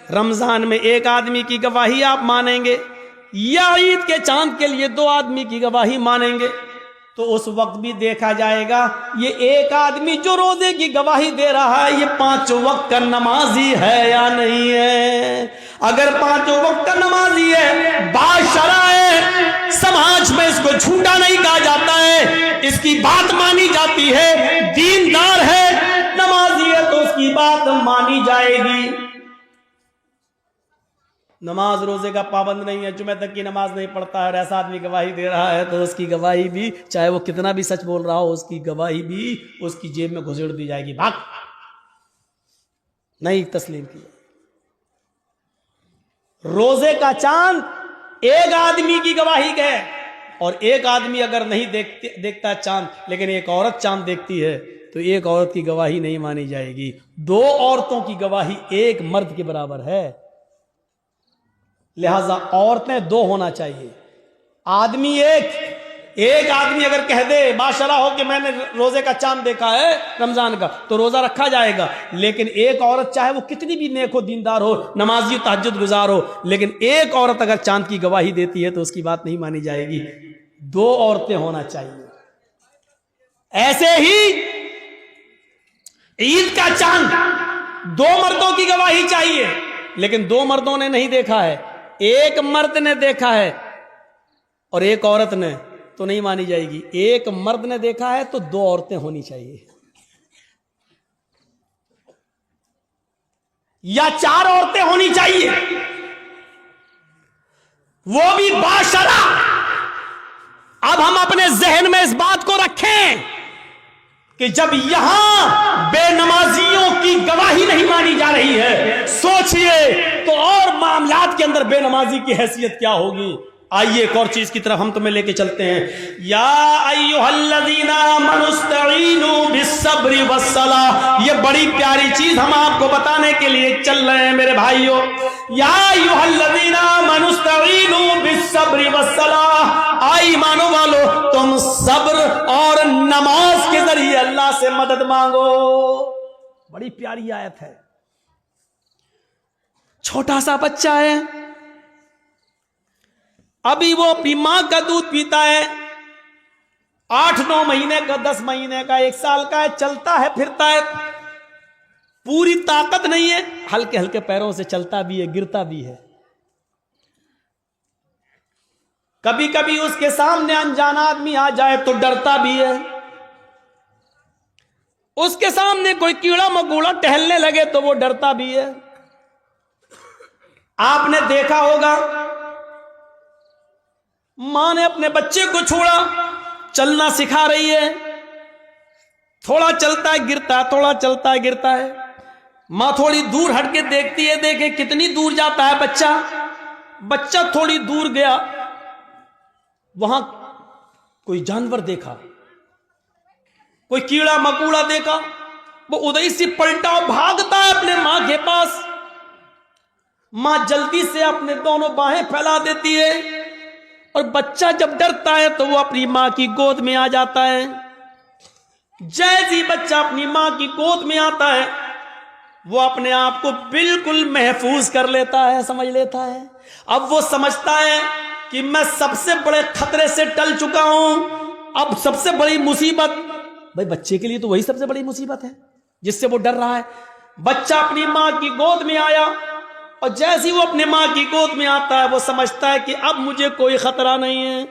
رمضان میں ایک آدمی کی گواہی آپ مانیں گے یا عید کے چاند کے لیے 2 آدمی کی گواہی مانیں گے؟ تو اس وقت بھی دیکھا جائے گا یہ ایک آدمی جو روزے کی گواہی دے رہا ہے یہ 5 وقت کا نمازی ہے یا نہیں ہے۔ اگر 5 وقت کا نمازی ہے، باشرع ہے، سماج میں اس کو جھوٹا نہیں کہا جاتا ہے، اس کی بات مانی جاتی ہے، دیندار ہے، نمازی ہے تو اس کی بات مانی جائے گی۔ نماز روزے کا پابند نہیں ہے، جمعہ تک کی نماز نہیں پڑھتا ہے اور ایسا آدمی گواہی دے رہا ہے تو اس کی گواہی بھی، چاہے وہ کتنا بھی سچ بول رہا ہو، اس کی گواہی بھی اس کی جیب میں گھسیڑ دی جائے گی، بھاگ، نہیں تسلیم کیا۔ روزے کا چاند ایک آدمی کی گواہی ہے، اور ایک آدمی اگر نہیں دیکھتا چاند لیکن ایک عورت چاند دیکھتی ہے تو ایک عورت کی گواہی نہیں مانی جائے گی۔ 2 عورتوں کی گواہی ایک مرد کے برابر ہے، لہذا عورتیں 2 ہونا چاہیے، آدمی ایک آدمی اگر کہہ دے باشرع ہو کہ میں نے روزے کا چاند دیکھا ہے رمضان کا تو روزہ رکھا جائے گا، لیکن ایک عورت چاہے وہ کتنی بھی نیک ہو، دیندار ہو، نمازی تہجد گزار ہو، لیکن ایک عورت اگر چاند کی گواہی دیتی ہے تو اس کی بات نہیں مانی جائے گی۔ 2 عورتیں ہونا چاہیے۔ ایسے ہی عید کا چاند 2 مردوں کی گواہی چاہیے، لیکن 2 مردوں نے نہیں دیکھا ہے، ایک مرد نے دیکھا ہے اور ایک عورت نے، تو نہیں مانی جائے گی۔ ایک مرد نے دیکھا ہے تو 2 عورتیں ہونی چاہیے، یا 4 عورتیں ہونی چاہیے، وہ بھی باشرع۔ اب ہم اپنے ذہن میں اس بات کو رکھیں کہ جب یہاں بے نمازیوں کی گواہی نہیں مانی جا رہی ہے، سوچئے تو اور معاملات کے اندر بے نمازی کی حیثیت کیا ہوگی۔ آئیے ایک اور چیز کی طرف ہم تمہیں لے کے چلتے ہیں۔ یا ایھا الذین آمنوا استعینوا بالصبر والصلاۃ، یہ بڑی پیاری چیز ہم آپ کو بتانے کے لیے چل رہے ہیں میرے بھائیوں۔ یا ایھا الذین آمنوا استعینوا بالصبر والصلاۃ، آئی ایمانوں والو تم صبر اور نماز کے ذریعے اللہ سے مدد مانگو۔ بڑی پیاری آیت ہے۔ چھوٹا سا بچہ ہے، ابھی وہ اپنی ماں کا دودھ پیتا ہے، 8-9 مہینے کا، 10 مہینے کا، 1 سال کا ہے، چلتا ہے پھرتا ہے، پوری طاقت نہیں ہے، ہلکے ہلکے پیروں سے چلتا بھی ہے، گرتا بھی ہے۔ کبھی کبھی اس کے سامنے انجان آدمی آ جائے تو ڈرتا بھی ہے، اس کے سامنے کوئی کیڑا مکوڑا ٹہلنے لگے تو وہ ڈرتا بھی ہے۔ آپ نے دیکھا ہوگا ماں نے اپنے بچے کو چھوڑا، چلنا سکھا رہی ہے، تھوڑا چلتا ہے گرتا ہے، تھوڑا چلتا ہے گرتا ہے، ماں تھوڑی دور ہٹ کے دیکھتی ہے، دیکھے کتنی دور جاتا ہے بچہ تھوڑی دور گیا، وہاں کوئی جانور دیکھا، کوئی کیڑا مکوڑا دیکھا، وہ ادھر سے پلٹا اور بھاگتا ہے اپنے ماں کے پاس۔ ماں جلدی سے اپنے دونوں باہیں پھیلا دیتی ہے، اور بچہ جب ڈرتا ہے تو وہ اپنی ماں کی گود میں آ جاتا ہے۔ جیسے ہی بچہ اپنی ماں کی گود میں آتا ہے وہ اپنے آپ کو بالکل محفوظ کر لیتا ہے، سمجھ لیتا ہے۔ اب وہ سمجھتا ہے کہ میں سب سے بڑے خطرے سے ٹل چکا ہوں، اب سب سے بڑی مصیبت، بھائی بچے کے لیے تو وہی سب سے بڑی مصیبت ہے جس سے وہ ڈر رہا ہے۔ بچہ اپنی ماں کی گود میں آیا، اور جیسے وہ اپنے ماں کی گود میں آتا ہے وہ سمجھتا ہے کہ اب مجھے کوئی خطرہ نہیں ہے،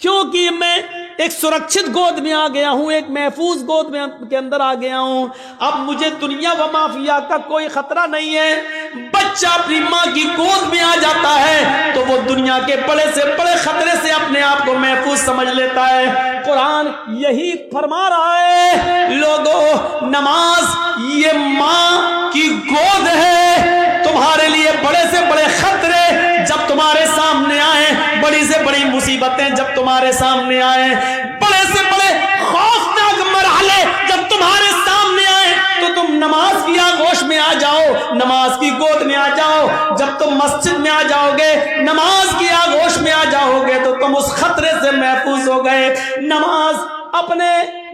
کیونکہ میں ایک سرکشت گود میں آ گیا ہوں، ایک محفوظ گود میں کے اندر آ گیا ہوں، اب مجھے دنیا و مافیا کا کوئی خطرہ نہیں ہے۔ بچہ اپنی ماں کی گود میں آ جاتا ہے تو وہ دنیا کے بڑے سے بڑے خطرے سے اپنے آپ کو محفوظ سمجھ لیتا ہے۔ قرآن یہی فرما رہا ہے، لوگوں نماز یہ ماں کی گود ہے، تمہارے لیے بڑے سے بڑے خطرے جب تمہارے سامنے آئیں، بڑی سے بڑی مصیبتیں جب تمہارے سامنے آئیں، بڑے سے بڑے خوفناک مرحلے جب تمہارے سامنے آئیں تو تم نماز کی آغوش میں آ جاؤ، نماز کی گود میں آ جاؤ۔ جب تم مسجد میں آ جاؤ گے، نماز کی آغوش میں آ جاؤ گے تو تم اس خطرے سے محفوظ ہو گئے۔ نماز اپنے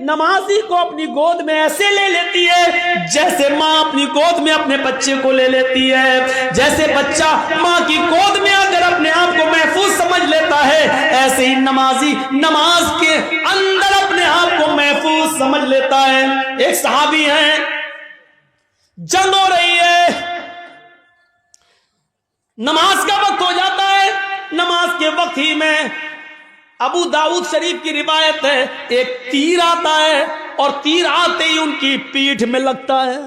نمازی کو اپنی گود میں ایسے لے لیتی ہے جیسے ماں اپنی گود میں اپنے بچے کو لے لیتی ہے. جیسے بچہ ماں کی گود میں اگر اپنے آپ کو محفوظ سمجھ لیتا ہے، ایسے ہی نمازی نماز کے اندر اپنے آپ کو محفوظ سمجھ لیتا ہے. ایک صحابی ہیں، جنگ ہو رہی ہے، نماز کا وقت ہو جاتا ہے. نماز کے وقت ہی میں ابو داؤد شریف کی روایت ہے، ایک تیر آتا ہے اور تیر آتے ہی ان کی پیٹھ میں لگتا ہے.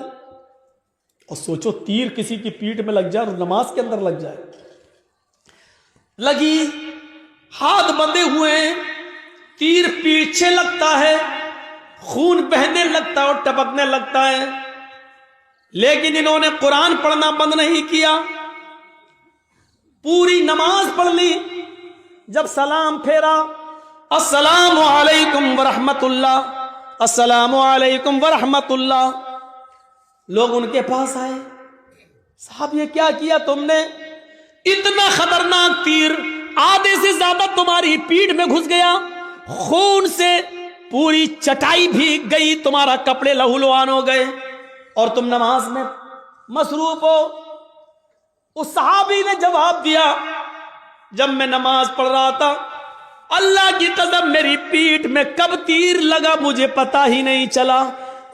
اور سوچو تیر کسی کی پیٹھ میں لگ جائے اور نماز کے اندر لگ جائے. لگی، ہاتھ بندھے ہوئے ہیں، تیر پیچھے لگتا ہے، خون بہنے لگتا ہے اور ٹپکنے لگتا ہے. لیکن انہوں نے قرآن پڑھنا بند نہیں کیا، پوری نماز پڑھ لی. جب سلام پھیرا، السلام علیکم ورحمت اللہ، السلام علیکم ورحمت اللہ. لوگ ان کے پاس آئے، صاحب یہ کیا کیا تم نے؟ اتنا خطرناک تیر آدھے سے زیادہ تمہاری پیٹھ میں گھس گیا، خون سے پوری چٹائی بھیگ گئی، تمہارا کپڑے لہو لہان ہو گئے اور تم نماز میں مصروف ہو. اس صحابی نے جواب دیا، جب میں نماز پڑھ رہا تھا، اللہ کی قسم میری پیٹھ میں کب تیر لگا مجھے پتا ہی نہیں چلا،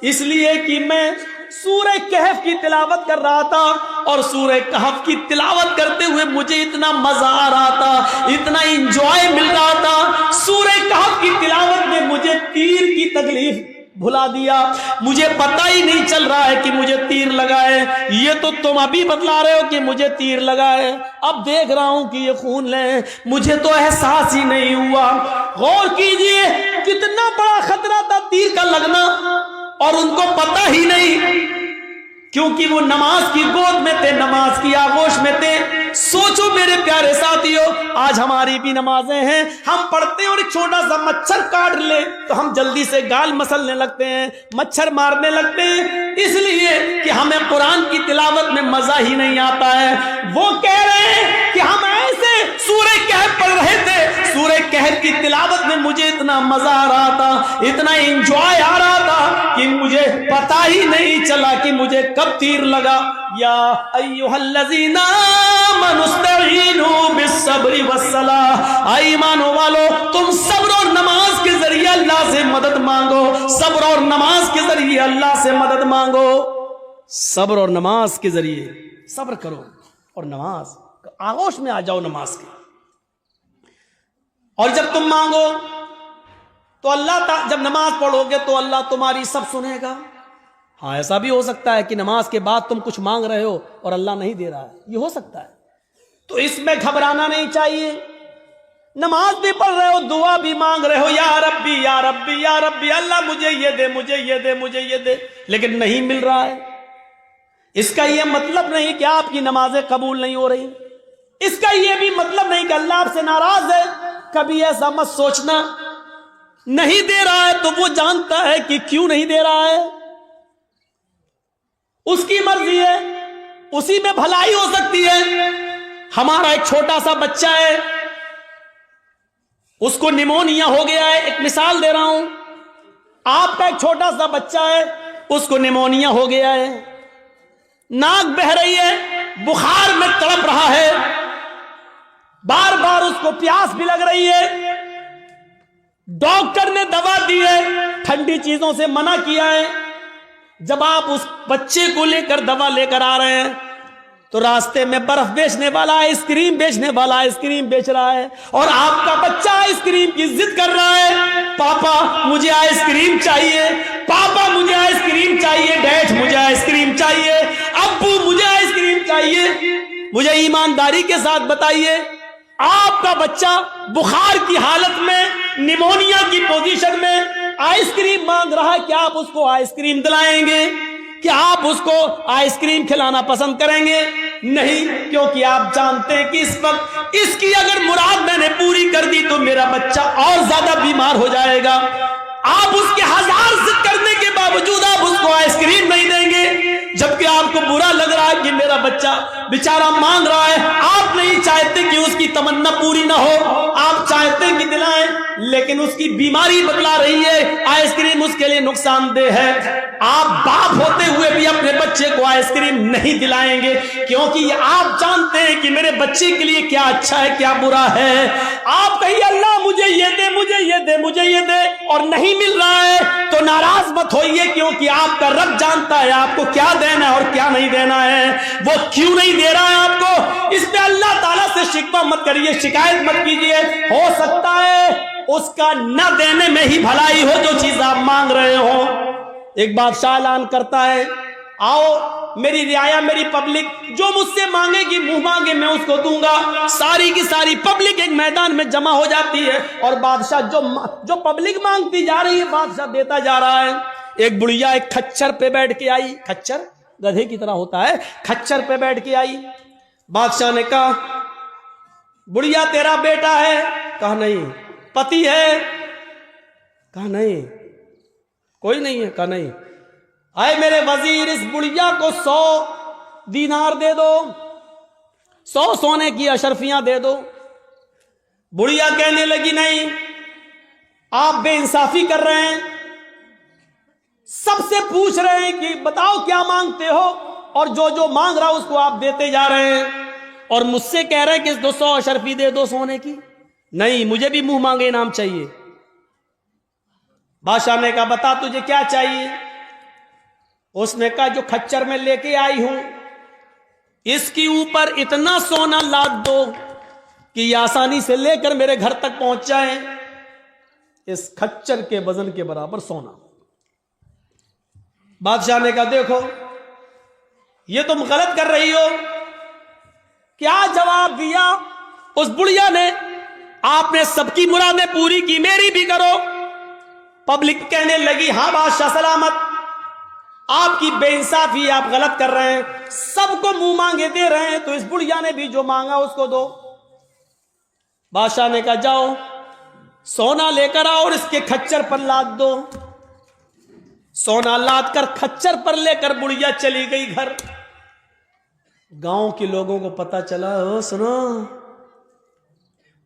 اس لیے کہ میں سورہ کہف کی تلاوت کر رہا تھا اور سورہ کہف کی تلاوت کرتے ہوئے مجھے اتنا مزہ آ رہا تھا، اتنا انجوائے مل رہا تھا. سورہ کہف کی تلاوت میں مجھے تیر کی تکلیف بھلا دیا، مجھے پتہ ہی نہیں چل رہا ہے کہ مجھے تیر لگا ہے. یہ تو تم ابھی بتلا رہے ہو کہ مجھے تیر لگا ہے، اب دیکھ رہا ہوں کہ یہ خون لے، مجھے تو احساس ہی نہیں ہوا. غور کیجئے کتنا بڑا خطرہ تھا تیر کا لگنا، اور ان کو پتہ ہی نہیں، کیونکہ وہ نماز کی گود میں تھے، نماز کی آغوش میں تھے. سوچو میرے پیارے ساتھیو، آج ہماری بھی نمازیں ہیں، ہم پڑھتے ہیں اور ایک چھوٹا سا مچھر کاٹ لے تو ہم جلدی سے گال مسلنے لگتے ہیں، مچھر مارنے لگتے ہیں، اس لیے کہ ہمیں قرآن کی تلاوت میں مزہ ہی نہیں آتا ہے. وہ کہہ رہے ہیں کہ ہم ایسے سورہ کہف پڑھ رہے تھے، سورہ کہف کی تلاوت میں مجھے اتنا مزہ آ رہا تھا، اتنا انجوائے آ رہا تھا کہ مجھے پتا ہی نہیں چلا کہ مجھے کب تیر لگا. یا ایھا الذین آمنوا استعینوا بالصبر والصلاۃ، ایمانو والو تم صبر اور نماز کے ذریعے اللہ سے مدد مانگو، صبر اور نماز کے ذریعے اللہ سے مدد مانگو. صبر اور نماز کے ذریعے صبر کرو اور نماز آغوش میں آ جاؤ نماز کے. اور جب تم مانگو تو اللہ جب نماز پڑھو گے تو اللہ تمہاری سب سنے گا. ہاں ایسا بھی ہو سکتا ہے کہ نماز کے بعد تم کچھ مانگ رہے ہو اور اللہ نہیں دے رہا ہے، یہ ہو سکتا ہے. تو اس میں گھبرانا نہیں چاہیے. نماز بھی پڑھ رہے ہو، دعا بھی مانگ رہے ہو، یا ربی یا ربی یا ربی، اللہ مجھے یہ دے، مجھے یہ دے، مجھے یہ دے، لیکن نہیں مل رہا ہے. اس کا یہ مطلب نہیں کہ آپ کی نمازیں قبول نہیں ہو رہی، اس کا یہ بھی مطلب نہیں کہ اللہ آپ سے ناراض ہے. کبھی ایسا مت سوچنا. نہیں دے رہا ہے تو وہ جانتا ہے کہ کیوں نہیں دے رہا ہے، اس کی مرضی ہے، اسی میں بھلائی ہو سکتی ہے. ہمارا ایک چھوٹا سا بچہ ہے، اس کو نیمونیا ہو گیا ہے. ایک مثال دے رہا ہوں، آپ کا ایک چھوٹا سا بچہ ہے، اس کو نیمونیا ہو گیا ہے، ناک بہہ رہی ہے، بخار میں تڑپ رہا ہے، بار بار اس کو پیاس بھی لگ رہی ہے. ڈاکٹر نے دوا دی ہے، ٹھنڈی چیزوں سے منع کیا ہے. جب آپ اس بچے کو لے کر دوا لے کر آ رہے ہیں تو راستے میں برف بیچنے والا آئس کریم بیچنے والا آئس کریم بیچ رہا ہے، اور آپ کا بچہ آئس کریم کی ضد کر رہا ہے، پاپا مجھے آئس کریم چاہیے، پاپا مجھے آئس کریم چاہیے، ڈیڈ مجھے آئس کریم چاہیے، ابو مجھے آئس کریم چاہیے. مجھے ایمانداری کے ساتھ بتائیے، آپ کا بچہ بخار کی حالت میں، نیمونیا کی پوزیشن میں آئس کریم مانگ رہا ہے، کیا آپ اس کو آئس کریم دلائیں گے؟ کیا آپ اس کو آئس کریم کھلانا پسند کریں گے؟ نہیں، کیونکہ آپ جانتے ہیں کہ اس وقت اس کی اگر مراد میں نے پوری کر دی تو میرا بچہ اور زیادہ بیمار ہو جائے گا. آپ اس کے ہزار ضد کرنے کے باوجود آپ اس کو آئس کریم نہیں دیں گے. جبکہ آپ کو برا لگ رہا ہے کہ میرا بچہ بیچارہ مانگ رہا ہے. آپ نہیں چاہتے کہ اس کی تمنا پوری نہ ہو, آپ چاہتے کہ دلائیں, لیکن اس کی بیماری بتلا رہی ہے آئس کریم اس کے لیے نقصان دہ ہے. آپ باپ ہوتے ہوئے بھی اپنے بچے کو آئس کریم نہیں دلائیں گے, کیونکہ آپ جانتے ہیں کہ میرے بچے کے لیے کیا اچھا ہے کیا برا ہے. آپ کہیے اللہ مجھے یہ دے, مجھے یہ دے, مجھے یہ دے, اور نہیں مل رہا ہے تو ناراض مت ہوئیے, کیونکہ آپ کا رب جانتا ہے آپ کو کیا دینا ہے اور کیا نہیں دینا ہے. وہ کیوں نہیں دے رہا ہے آپ کو, اس پہ اللہ تعالیٰ سے شکوہ مت کریے, شکایت مت کیجیے. ہو سکتا ہے اس کا نہ دینے میں ہی بھلائی ہو جو چیز آپ مانگ رہے ہو. ایک بادشاہ اعلان کرتا ہے, آؤ میری رعایا, میری پبلک جو مجھ سے مانگے گی منہ مانگے میں اس کو دوں گا. ساری کی ساری پبلک ایک میدان میں جمع ہو جاتی ہے, اور بادشاہ جو پبلک مانگتی جا رہی ہے بادشاہ دیتا جا رہا ہے. ایک بڑھیا ایک کھچر پہ بیٹھ کے آئی, کھچر گدھے کی طرح ہوتا ہے, کھچر پہ بیٹھ کے آئی. بادشاہ نے کہا بڑھیا تیرا بیٹا ہے؟ کہا نہیں. پتی ہے؟ کہا نہیں. کوئی نہیں ہے؟ کہا نہیں. آئے میرے وزیر, اس بڑھیا کو 100 دینار دے دو, 100 سونے کی اشرفیاں دے دو. بڑھیا کہنے لگی نہیں, آپ بے انصافی کر رہے ہیں, سب سے پوچھ رہے ہیں کہ بتاؤ کیا مانگتے ہو, اور جو مانگ رہا اس کو آپ دیتے جا رہے ہیں, اور مجھ سے کہہ رہے ہیں کہ 200 اشرفی دے دو سونے کی. نہیں, مجھے بھی منہ مانگے انعام چاہیے. بادشاہ نے کہا بتا تجھے کیا چاہیے؟ اس نے کہا جو کھچر میں لے کے آئی ہوں اس کی اوپر اتنا سونا لاد دو کہ یہ آسانی سے لے کر میرے گھر تک پہنچ جائے. اس کھچر کے وزن کے برابر سونا. بادشاہ نے کہا دیکھو یہ تم غلط کر رہی ہو. کیا جواب دیا اس بڑھیا نے, آپ نے سب کی مرادیں پوری کی, میری بھی کرو. پبلک کہنے لگی ہاں بادشاہ سلامت, آپ کی بے انصافی, آپ غلط کر رہے ہیں, سب کو منہ مانگے دے رہے ہیں, تو اس بڑھیا نے بھی جو مانگا اس کو دو. بادشاہ نے کہا جاؤ سونا لے کر آؤ اور اس کے کھچر پر لاد دو. سونا لاد کر کھچر پر لے کر بڑھیا چلی گئی گھر. گاؤں کے لوگوں کو پتا چلا, او سنو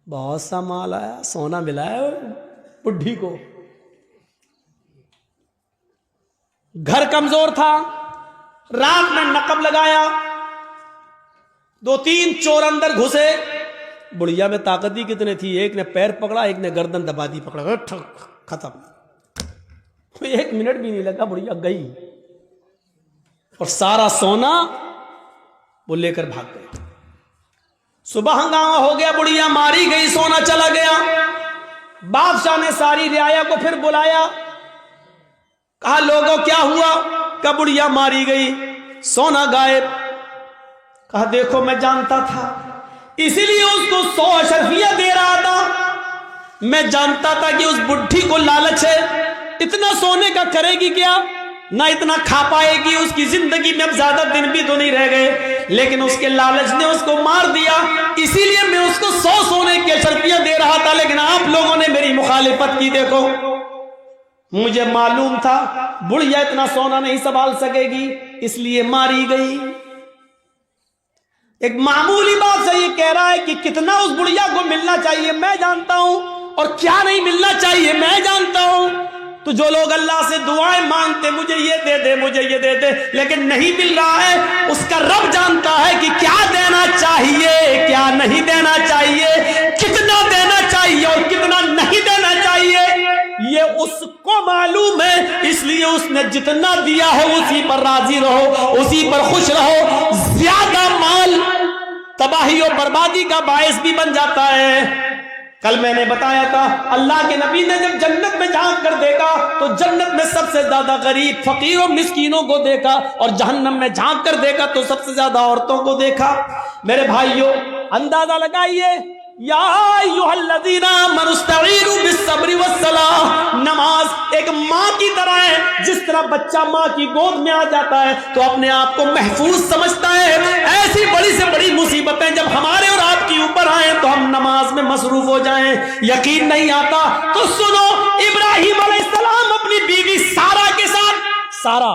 بہت سا مال آیا, سونا ملا ہے بڈھی کو. گھر کمزور تھا, رات میں نقب لگایا, 2-3 چور اندر گھسے. بڑھیا میں طاقت ہی کتنے تھی, ایک نے پیر پکڑا, ایک نے گردن دبا دی, پکڑا ختم. 1 منٹ بھی نہیں لگا, بڑھیا گئی, اور سارا سونا وہ لے کر بھاگ گئے. صبح ہنگامہ ہو گیا, بڑھیا ماری گئی, سونا چلا گیا. بادشاہ نے ساری رعایا کو پھر بلایا, کہا لوگوں کیا ہوا؟ کہا بڑھیا ماری گئی, سونا غائب. کہا دیکھو میں جانتا تھا, اسی لیے اس کو 100 اشرفیاں دے رہا تھا. میں جانتا تھا کہ اس بڈھی کو لالچ ہے, اتنا سونے کا کرے گی کیا, نہ اتنا کھا پائے گی, اس کی زندگی میں اب زیادہ دن بھی تو نہیں رہ گئے, لیکن اس کے لالچ نے اس کو مار دیا. اسی لیے میں اس کو 100 سونے کی اشرفیاں دے رہا تھا, لیکن آپ لوگوں نے میری مخالفت کی. دیکھو مجھے معلوم تھا بڑھیا اتنا سونا نہیں سنبھال سکے گی, اس لیے ماری گئی. ایک معمولی بات سے یہ کہہ رہا ہے کہ کتنا اس بڑھیا کو ملنا چاہیے میں جانتا ہوں, اور کیا نہیں ملنا چاہیے میں جانتا ہوں. تو جو لوگ اللہ سے دعائیں مانگتے مجھے یہ دے دے, مجھے یہ دے دے, لیکن نہیں مل رہا ہے, اس کا رب جانتا ہے کہ کیا دینا چاہیے کیا نہیں دینا چاہیے, کتنا دینا چاہیے اور کتنا نہیں دینا چاہیے, یہ اس کو معلوم ہے. اس لیے اس نے جتنا دیا ہے اسی پر راضی رہو, اسی پر خوش رہو. زیادہ مال تباہی اور بربادی کا باعث بھی بن جاتا ہے. کل میں نے بتایا تھا اللہ کے نبی نے جب جنت میں جھانک کر دیکھا تو جنت میں سب سے زیادہ غریب فقیر اور مسکینوں کو دیکھا, اور جہنم میں جھانک کر دیکھا تو سب سے زیادہ عورتوں کو دیکھا. میرے بھائیوں اندازہ لگائیے, یا ایھا الذین آمنوا استعینوا بالصبر والصلاۃ. نماز ایک ماں کی طرح ہے, جس طرح بچہ ماں کی گود میں آ جاتا ہے تو اپنے آپ کو محفوظ سمجھتا ہے. ایسی بڑی سے بڑی مصیبتیں جب ہمارے اور آپ کے اوپر آئیں تو ہم نماز میں مصروف ہو جائیں. یقین نہیں آتا تو سنو, ابراہیم علیہ السلام اپنی بیوی سارا کے ساتھ, سارا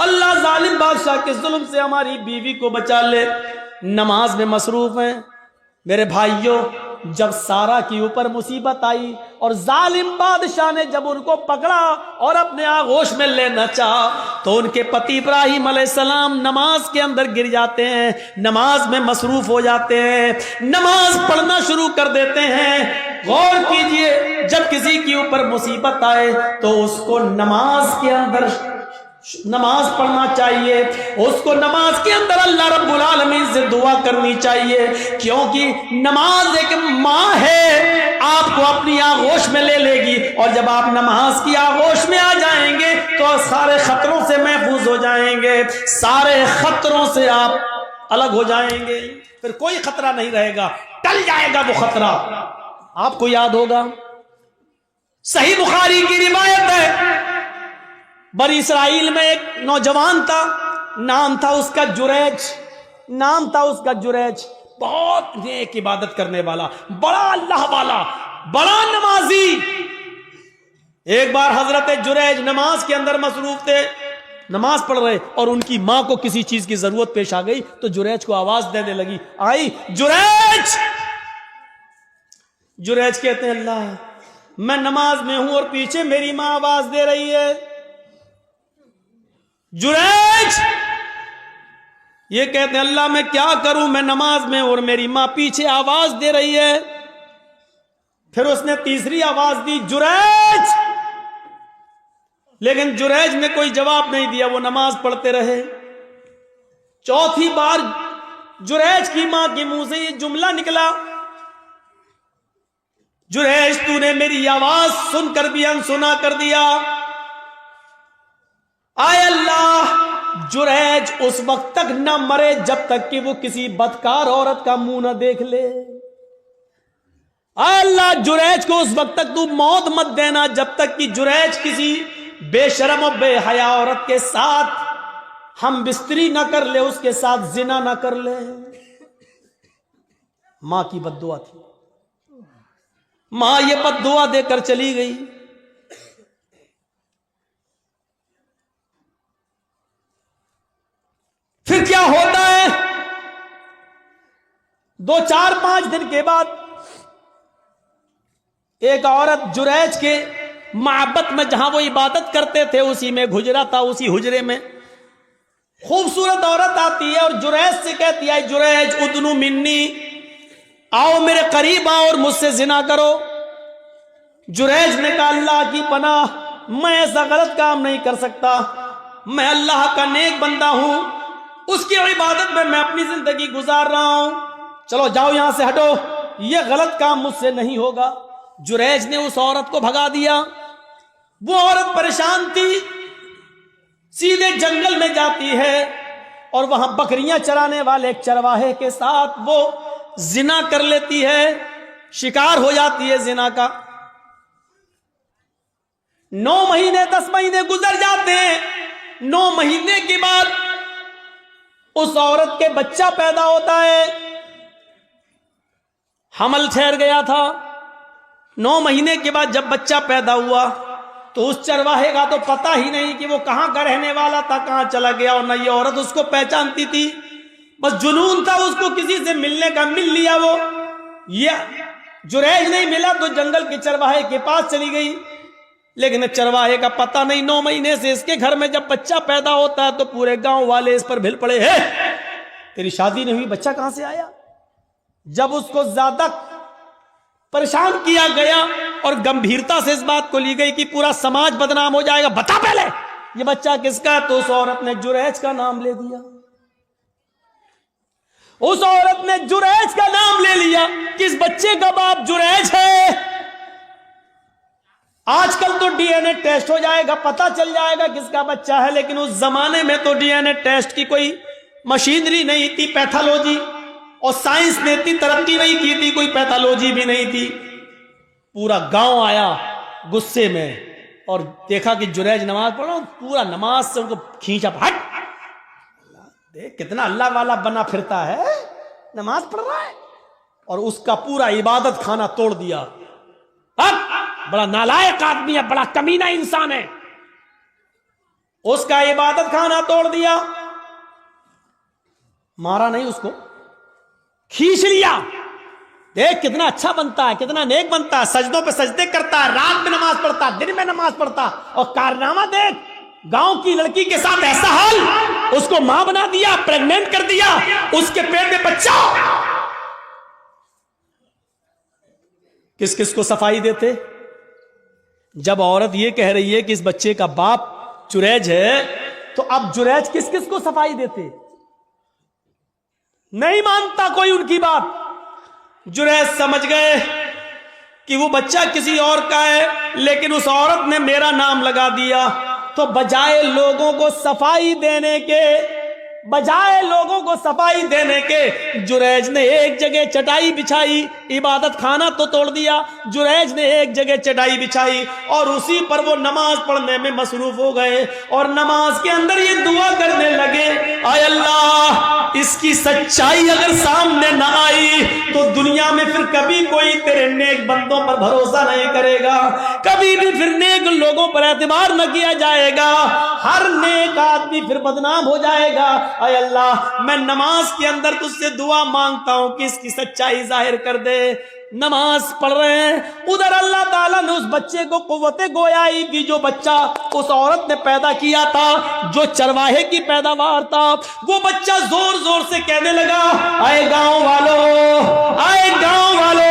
اللہ ظالم بادشاہ کے ظلم سے ہماری بیوی کو بچا لے. نماز میں مصروف ہیں. میرے بھائیوں، جب سارا کے اوپر مصیبت آئی اور ظالم بادشاہ نے جب ان کو پکڑا اور اپنے آغوش میں لینا چاہا تو ان کے پتی ابراہیم علیہ السلام نماز کے اندر گر جاتے ہیں، نماز میں مصروف ہو جاتے ہیں، نماز پڑھنا شروع کر دیتے ہیں. غور کیجئے، جب کسی کے اوپر مصیبت آئے تو اس کو نماز کے اندر نماز پڑھنا چاہیے، اس کو نماز کے اندر اللہ رب العالمین سے دعا کرنی چاہیے، کیونکہ نماز ایک ماں ہے، آپ کو اپنی آغوش میں لے لے گی، اور جب آپ نماز کی آغوش میں آ جائیں گے تو سارے خطروں سے محفوظ ہو جائیں گے، سارے خطروں سے آپ الگ ہو جائیں گے، پھر کوئی خطرہ نہیں رہے گا، ٹل جائے گا وہ خطرہ. آپ کو یاد ہوگا صحیح بخاری کی روایت ہے، بنی اسرائیل میں ایک نوجوان تھا، نام تھا اس کا جریج، بہت نیک عبادت کرنے والا، بڑا اللہ والا، بڑا نمازی. ایک بار حضرت جریج نماز کے اندر مصروف تھے، نماز پڑھ رہے، اور ان کی ماں کو کسی چیز کی ضرورت پیش آ گئی تو جریج کو آواز دینے لگی، آئی جریج کہتے ہیں اللہ میں نماز میں ہوں اور پیچھے میری ماں آواز دے رہی ہے. جریج یہ کہتے ہیں اللہ میں کیا کروں، میں نماز میں اور میری ماں پیچھے آواز دے رہی ہے. پھر اس نے تیسری آواز دی جریج، لیکن جریج نے کوئی جواب نہیں دیا، وہ نماز پڑھتے رہے. چوتھی بار جریج کی ماں کے منہ سے یہ جملہ نکلا، جریج تو نے میری آواز سن کر بھی انسنا کر دیا. آئے اللہ، جریج اس وقت تک نہ مرے جب تک کہ وہ کسی بدکار عورت کا منہ نہ دیکھ لے. آئے اللہ، جریج کو اس وقت تک تو موت مت دینا جب تک کہ جریج کسی بے شرم و بے حیا عورت کے ساتھ ہم بستری نہ کر لے، اس کے ساتھ زنا نہ کر لے. ماں کی بد دعا تھی، ماں یہ بد دعا دے کر چلی گئی. پھر کیا ہوتا ہے، 2-4-5 دن کے بعد ایک عورت جریج کے معبد میں جہاں وہ عبادت کرتے تھے اسی میں حجرہ تھا، اسی حجرے میں خوبصورت عورت آتی ہے اور جریج سے کہتی ہے جریج ادنو منی، آؤ میرے قریب آؤ اور مجھ سے زنا کرو. جریج نے کہا اللہ کی پناہ، میں ایسا غلط کام نہیں کر سکتا، میں اللہ کا نیک بندہ ہوں، اس کی عبادت میں اپنی زندگی گزار رہا ہوں، چلو جاؤ یہاں سے ہٹو، یہ غلط کام مجھ سے نہیں ہوگا. جریج نے اس عورت کو بھگا دیا. وہ عورت پریشان تھی، سیدھے جنگل میں جاتی ہے اور وہاں بکریاں چرانے والے ایک چرواہے کے ساتھ وہ زنا کر لیتی ہے، شکار ہو جاتی ہے زنا کا. 9 مہینے 10 مہینے گزر جاتے ہیں. 9 مہینے کے بعد اس عورت کے بچہ پیدا ہوتا ہے، حمل ٹھہر گیا تھا. 9 مہینے کے بعد جب بچہ پیدا ہوا تو اس چرواہے کا تو پتہ ہی نہیں کہ وہ کہاں کا رہنے والا تھا، کہاں چلا گیا، اور نہ یہ عورت اس کو پہچانتی تھی. بس جنون تھا اس کو کسی سے ملنے کا، مل لیا. وہ یہ جریج نہیں ملا تو جنگل کے چرواہے کے پاس چلی گئی، لیکن چرواہے کا پتہ نہیں. 9 مہینے سے اس کے گھر میں جب بچہ پیدا ہوتا ہے تو پورے گاؤں والے اس پر بھل پڑے، ہے تیری شادی نہیں ہوئی، بچہ کہاں سے آیا. جب اس کو زیادہ پریشان کیا گیا اور گمبھیرتا سے اس بات کو لی گئی کہ پورا سماج بدنام ہو جائے گا، بتا پہلے یہ بچہ کس کا ہے، تو اس عورت نے جریج کا نام لے دیا. اس عورت نے جریج کا نام لے لیا کہ اس بچے کا باپ جریج ہے. آج کل تو ڈی این اے ٹیسٹ ہو جائے گا، پتہ چل جائے گا کس کا بچہ ہے، لیکن اس زمانے میں تو ڈی این اے ٹیسٹ کی کوئی مشینری نہیں تھی، پیتھولوجی اور سائنس نے اتنی ترقی نہیں کی تھی، کوئی پیتھولوجی بھی نہیں تھی. پورا گاؤں آیا غصے میں اور دیکھا کہ جریج نماز پڑھ رہا ہوں، پورا نماز سے ان کو کھینچا، ہٹ دیکھ کتنا اللہ والا بنا پھرتا ہے، نماز پڑھ رہا ہے، اور اس کا پورا عبادت خانہ توڑ دیا. اب بڑا نالائق آدمی ہے، بڑا کمینہ انسان ہے. اس کا عبادت خانہ توڑ دیا، مارا نہیں، اس کو کھینچ لیا. دیکھ کتنا اچھا بنتا ہے، کتنا نیک بنتا ہے، سجدوں پہ سجدے کرتا ہے، رات میں نماز پڑھتا ہے، دن میں نماز پڑھتا، اور کارنامہ دیکھ، گاؤں کی لڑکی کے ساتھ ایسا حال، اس کو ماں بنا دیا، پریگننٹ کر دیا، اس کے پیٹ میں بچہ. کس کس کو صفائی دیتے؟ جب عورت یہ کہہ رہی ہے کہ اس بچے کا باپ جریج ہے، تو اب جریج کس کس کو صفائی دیتے؟ نہیں مانتا کوئی ان کی بات. جریج سمجھ گئے کہ وہ بچہ کسی اور کا ہے، لیکن اس عورت نے میرا نام لگا دیا. تو بجائے لوگوں کو صفائی دینے کے، جریج نے ایک جگہ چٹائی بچھائی. عبادت خانہ تو توڑ دیا، جریج نے ایک جگہ چٹائی بچھائی اور اسی پر وہ نماز پڑھنے میں مصروف ہو گئے، اور نماز کے اندر یہ دعا کرنے لگے، اے اللہ اس کی سچائی اگر سامنے نہ آئی تو دنیا میں پھر کبھی کوئی تیرے نیک بندوں پر بھروسہ نہیں کرے گا، کبھی بھی پھر نیک لوگوں پر اعتبار نہ کیا جائے گا، ہر نیک آدمی پھر بدنام ہو جائے گا. اے اللہ میں نماز کے اندر تجھ سے دعا مانگتا ہوں کہ اس کی سچائی ظاہر کر دے. نماز پڑھ رہے ہیں، ادھر اللہ تعالیٰ نے اس بچے کو قوت گویائی دی. جو بچہ اس عورت نے پیدا کیا تھا، جو چرواہے کی پیداوار تھا، وہ بچہ زور زور سے کہنے لگا، اے گاؤں والو، اے گاؤں والو،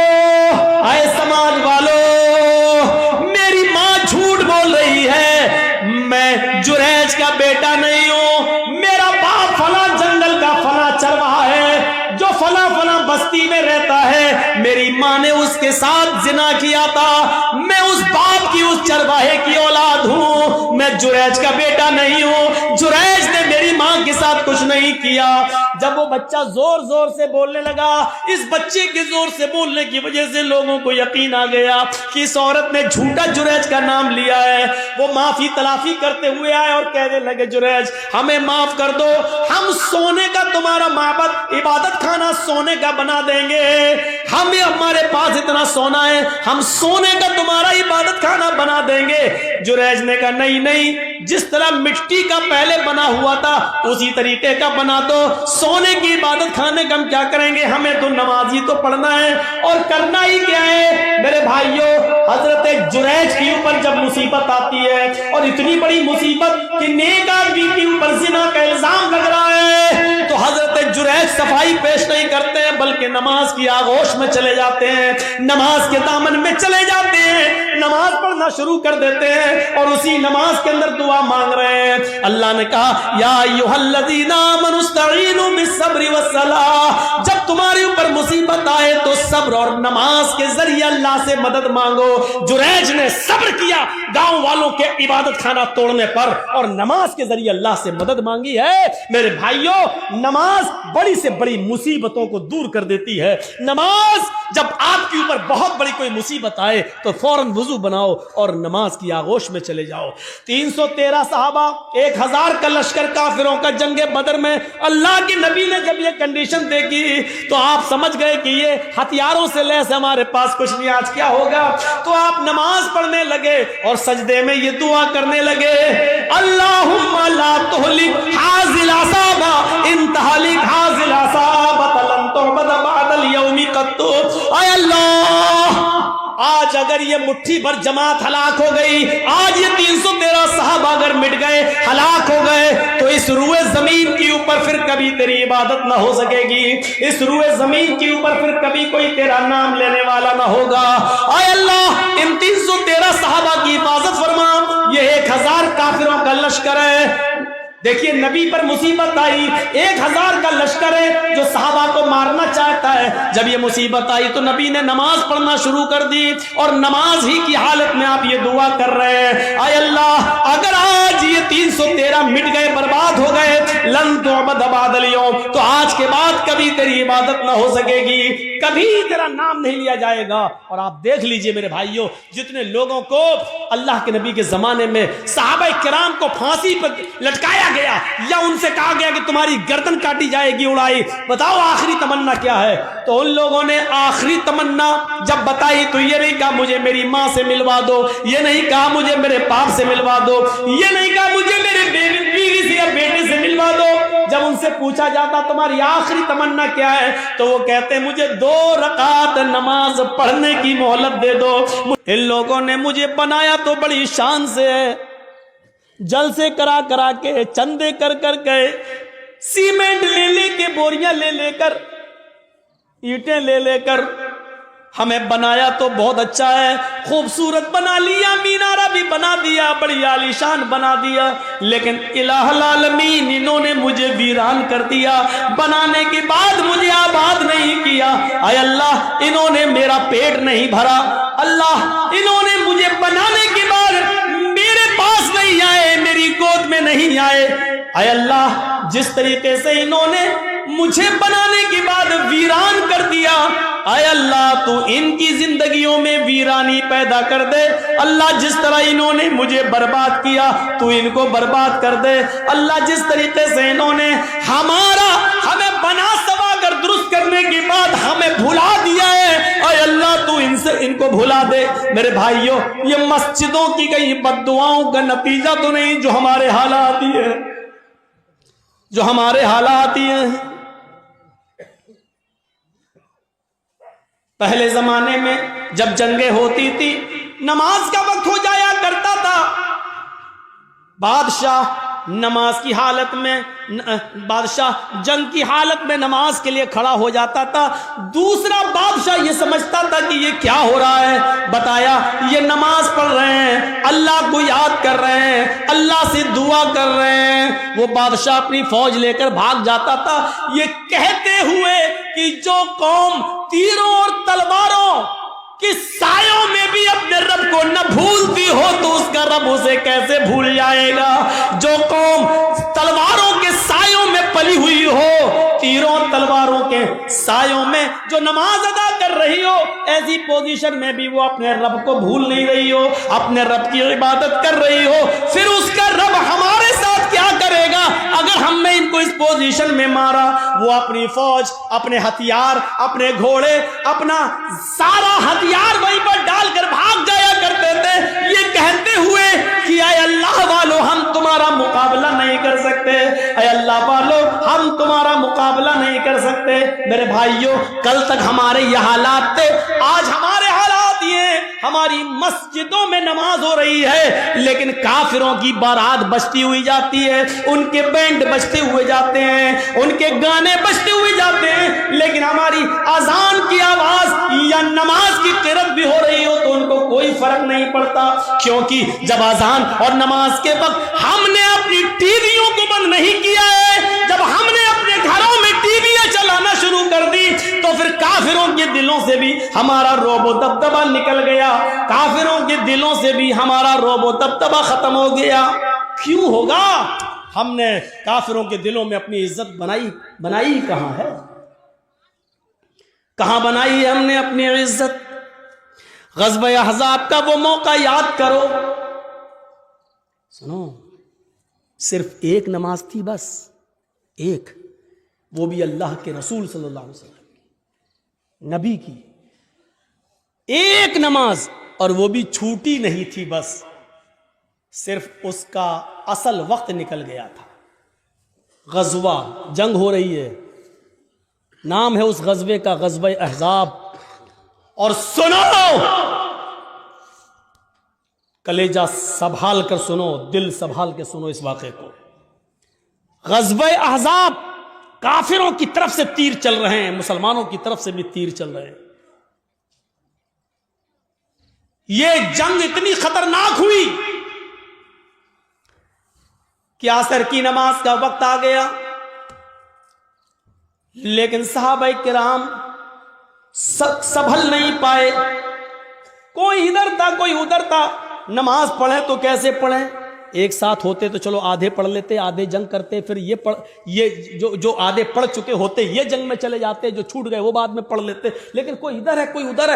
اے سماج والو، میری ماں جھوٹ بول رہی ہے، میں جریج کا بیٹا نہیں ہوں، میرا باپ فلاں جنگل کا فلاں چرواہا ہے جو فلاں فلاں بستی میں رہتا ہے، میری ماں نے اس کے ساتھ زنا کیا تھا، میں اس باپ کی اس چرواہے کی اولاد ہوں، میں جریج کا بیٹا نہیں ہوں، جریج نے میری ماں کے ساتھ کچھ نہیں کیا. جب وہ بچہ زور زور سے بولنے لگا، اس بچے کے زور سے بولنے کی وجہ سے لوگوں کو یقین آ گیا کہ اس عورت نے جھوٹا جریج کا نام لیا ہے. وہ معافی تلافی کرتے ہوئے آئے اور کہنے لگے، جریج ہمیں معاف کر دو، ہم سونے کا تمہارا معبد عبادت خانہ سونے کا بنا دیں گے، ہمارے پاس اتنا سونا ہے، ہم سونے کا تمہارا عبادت خانہ بنا دیں گے. جریج نے کہا نہیں، جس طرح مٹی کا پہلے بنا ہوا تھا اسی طریقے کا بنا دو، سونے کی عبادت خانے کا ہم کیا کریں گے، ہمیں تو نماز ہی تو پڑھنا ہے. اور کرنا ہی کیا ہے میرے بھائیوں، حضرت جریج کے اوپر جب مصیبت آتی ہے، اور اتنی بڑی مصیبت کہ نیک آدمی کے اوپر زنا کا الزام لگ رہا ہے، تو حضرت جریج صفائی پیش نہیں کرتے ہیں بلکہ نماز کی آغوش میں چلے جاتے ہیں، نماز کے دامن میں چلے جاتے ہیں، نماز پڑھنا شروع کر دیتے ہیں، اور اسی نماز کے اندر دعا مانگ رہے ہیں. اللہ نے کہا، یا ایھا الذین آمنوا استعینوا بالصبر والصلاۃ، جب تمہارے اوپر مصیبت آئے تو صبر اور نماز کے ذریعے اللہ سے مدد مانگو. جریج نے صبر کیا گاؤں والوں کے عبادت خانہ توڑنے پر، اور نماز کے ذریعے اللہ سے مدد مانگی ہے. میرے بھائیوں، نماز بڑی سے بڑی مصیبتوں کو دور کر دیتی ہے. نماز جب آپ کے اوپر بہت بڑی کوئی مصیبت آئے تو فوراً وضو بناؤ اور نماز کی آغوش میں چلے جاؤ. 313 صحابہ، 1000 کا لشکر کافروں کا جنگ بدر میں، اللہ کے نبی نے جب یہ کنڈیشن دیکھی تو آپ سمجھ گئے کہ یہ ہتھیاروں سے لیس ہمارے پاس کچھ نہیں، آج کیا ہوگا. تو آپ نماز پڑھنے لگے اور سجدے میں یہ دعا کرنے لگے، اللہم لا تہلک ھذہ العصابہ ان تہلک ھذہ العصابہ لن تعبد بعد اليوم قط. اے اللہ، آج اگر یہ مٹھی بھر جماعت ہلاک ہو گئی، آج یہ 313 صحابہ اگر مٹ گئے، ہلاک ہو گئے، تو اس روئے زمین کے اوپر پھر کبھی تیری عبادت نہ ہو سکے گی، اس روئے زمین کے اوپر پھر کبھی کوئی تیرا نام لینے والا نہ ہوگا. اے اللہ، ان 313 صحابہ کی حفاظت فرما، یہ 1000 کافروں کا لشکر ہے. دیکھیے نبی پر مصیبت آئی، 1000 کا لشکر ہے جو صحابہ کو مارنا چاہتا ہے. جب یہ مصیبت آئی تو نبی نے نماز پڑھنا شروع کر دی، اور نماز ہی کی حالت میں آپ یہ دعا کر رہے ہیں، اے اللہ اگر آج یہ 313 مٹ گئے، برباد ہو گئے، لن تعبد بعد اليوم، تو آج کے بعد کبھی تیری عبادت نہ ہو سکے گی، کبھی تیرا نام نہیں لیا جائے گا. اور آپ دیکھ لیجئے میرے بھائیوں، جتنے لوگوں کو اللہ کے نبی کے زمانے میں صحابہ کرام کو پھانسی پر لٹکایا گیا یا ان سے کہا گیا کہ تمہاری گردن کاٹی جائے گی، اڑائی، بتاؤ آخری تمنا کیا ہے؟ تو ان لوگوں نے آخری تمنا جب بتائی تو یہ نہیں کہا مجھے میری ماں سے ملوا دو، یہ نہیں کہا مجھے میرے باپ سے ملوا دو، یہ نہیں کہا مجھے میرے بیوی سے یا بیٹے سے ملوا دو. جب ان سے پوچھا جاتا تمہاری آخری تمنا کیا ہے تو وہ کہتے مجھے 2 رکعت نماز پڑھنے کی مہلت دے دو. ان لوگوں نے مجھے بنایا تو بڑی شان سے ہے, جلسے کرا کرا کے, چندے کر کر کے, سیمنٹ لے لے کے, بوریاں لے لے کر, اینٹیں لے لے کر ہمیں بنایا تو بہت اچھا ہے, خوبصورت بنا لیا, مینارہ بھی بنا دیا, بڑی عالیشان بنا دیا, لیکن الہ العالمین انہوں نے مجھے ویران کر دیا, بنانے کے بعد مجھے آباد نہیں کیا. اے اللہ انہوں نے میرا پیٹ نہیں بھرا, اللہ انہوں نے مجھے بنانے کے بعد میرے پاس نہیں آئے, میری گود میں نہیں آئے. اے اللہ جس طریقے سے انہوں نے مجھے بنانے کے بعد ویران کر دیا, اے اللہ تو ان کی زندگیوں میں ویرانی پیدا کر دے. اللہ جس طرح انہوں نے مجھے برباد کیا تو ان کو برباد کر دے. اللہ جس طریقے سے انہوں نے ہمیں بنا سوا کر درست کرنے کے بعد ہمیں بھلا دیا ہے, اے اللہ تو ان کو بھلا دے. میرے بھائیوں یہ مسجدوں کی کئی بد دعاؤں کا نتیجہ تو نہیں جو ہمارے حالات ہی ہیں, جو ہمارے حالات ہی ہیں. پہلے زمانے میں جب جنگیں ہوتی تھی نماز کا وقت ہو جایا کرتا تھا, بادشاہ نماز کی حالت میں, بادشاہ جنگ کی حالت میں نماز کے لیے کھڑا ہو جاتا تھا. دوسرا بادشاہ یہ سمجھتا تھا کہ یہ کیا ہو رہا ہے, بتایا یہ نماز پڑھ رہے ہیں, اللہ کو یاد کر رہے ہیں, اللہ سے دعا کر رہے ہیں. وہ بادشاہ اپنی فوج لے کر بھاگ جاتا تھا, یہ کہتے ہوئے کہ جو قوم تیروں اور تلواروں کہ سایوں میں بھی اپنے رب کو نہ بھولتی ہو تو اس کا رب اسے کیسے بھول جائے گا. جو قوم تلواروں کے سایوں میں پلی ہوئی ہو, تیروں تلواروں کے سایوں میں جو نماز ادا کر رہی ہو, ایسی پوزیشن میں بھی وہ اپنے رب کو بھول نہیں رہی ہو, اپنے رب کی عبادت کر رہی ہو, پھر اس کا رب ہمارے ساتھ کیا کرے گا اگر ہم نے ان کو اس پوزیشن میں مارا. وہ اپنی فوج, اپنے ہتھیار, اپنے گھوڑے, اپنا سارا ہتھیار وہیں پر ڈال کر بھاگ جایا کرتے تھے, یہ کہتے ہوئے کہ اے اللہ والو ہم تمہارا مقابلہ نہیں کر سکتے, اے اللہ والو ہم تمہارا مقابلہ نہیں کر سکتے. میرے بھائیوں کل تک ہمارے یہ حالات تھے, آج ہمارے حالات یہ, ہماری مسجدوں میں نماز ہو رہی ہے لیکن کافروں کی بارات بجتی ہوئی جاتی ہے, ان کے بینڈ بجتے ہوئے جاتے ہیں, ان کے گانے بجتے ہوئے جاتے ہیں, لیکن ہماری اذان کی آواز یا نماز کی قرات بھی ہو رہی ہو تو ان کو کوئی فرق نہیں پڑتا. کیونکہ جب اذان اور نماز کے وقت ہم نے اپنی ٹی ویوں کو بند نہیں کیا ہے, جب ہم نے اپنے گھروں میں ٹی ویاں چلانا شروع کر دی تو پھر کافروں کے دلوں سے بھی ہمارا رعب و دبدبہ نکل گیا, کافروں کے دلوں سے بھی ہمارا رعب و دبدبہ ختم ہو گیا. کیوں ہوگا؟ ہم نے کافروں کے دلوں میں اپنی عزت بنائی کہاں ہے, کہاں بنائی ہے ہم نے اپنی عزت. غزوہ احزاب کا وہ موقع یاد کرو, سنو صرف ایک نماز تھی, بس ایک, وہ بھی اللہ کے رسول صلی اللہ علیہ وسلم نبی کی ایک نماز, اور وہ بھی چھوٹی نہیں تھی, بس صرف اس کا اصل وقت نکل گیا تھا. غزوہ, جنگ ہو رہی ہے, نام ہے اس غزوے کا غزوہ احزاب. اور سنو, کلیجہ سنبھال کر سنو, دل سنبھال کے سنو اس واقعے کو. غزوہ احزاب, کافروں کی طرف سے تیر چل رہے ہیں, مسلمانوں کی طرف سے بھی تیر چل رہے ہیں. یہ جنگ اتنی خطرناک ہوئی کہ عصر کی نماز کا وقت آ گیا, لیکن صحابہ کرام سنبھل نہیں پائے, کوئی ادھر تھا کوئی ادھر تھا. نماز پڑھیں تو کیسے پڑھیں, ایک ساتھ ہوتے تو چلو آدھے پڑھ لیتے, آدھے جنگ کرتے, پھر یہ جو آدھے پڑھ چکے ہوتے یہ جنگ میں چلے جاتے, جو چھوٹ گئے وہ بعد میں پڑھ لیتے. لیکن کوئی ادھر ہے کوئی ادھر ہے.